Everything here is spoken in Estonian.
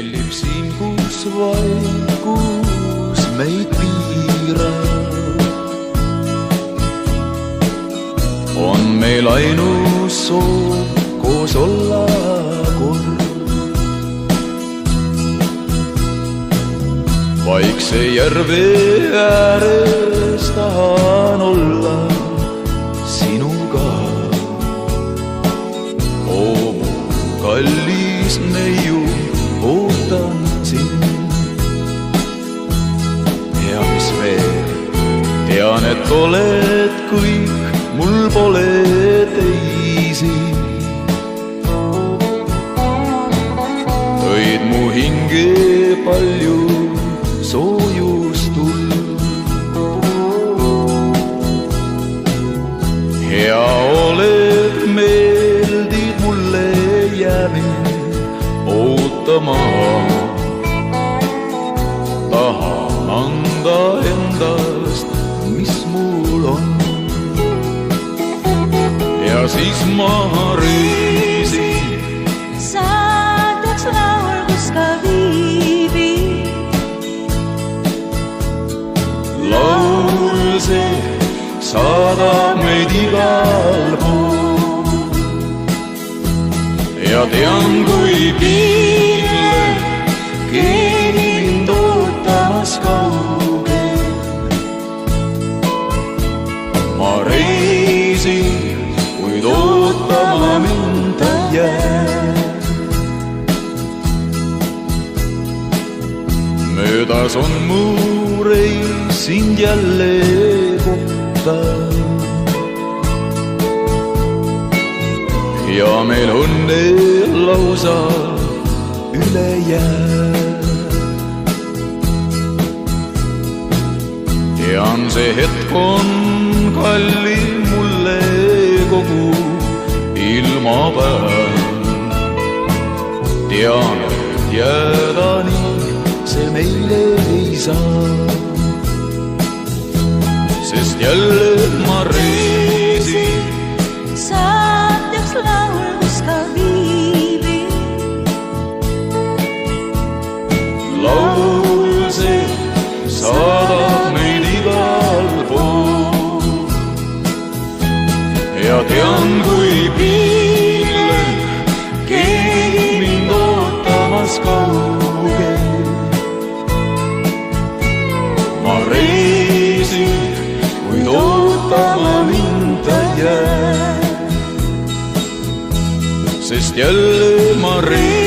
hellib siin, kus vaikus meid piirab. On meil ainus soov koos olla kord. Vaikse järve ääres tahan olla sinuga. Oo mu kallis neiu, ootan sind. Ja mis veel, tean, et oled kõik, mul pole teisi. Tõid mu hinge palju soojustuld. Hea oled, meeldid mulle, jääme ootama. Tahan anda endast, mis mul on. Ja siis ma reisin saatjaks laul, kus ka viibib. Laul see saadab meid igal pool. Ja tean, kui piinlik keegi mind ootamas kaugel. Ma reisin, kuid ootama mind ta jääb. Möödas on mu reis sind jälle kohta. Ja meil õnne lausa üle jääb. Tean, see hetk on kallim mulle kogu ilmapäev. Tean, et jääda nii see meile ei saa. Sest jälle ma reisin saatjaks laul, kus ka viibib. Laul see saadab meid igal pool. Ja tean, kui piinlik keegi mind ootamas kaugel. Ma reisin, kuid ootama mind ta jääb. Sest jälle ma reisin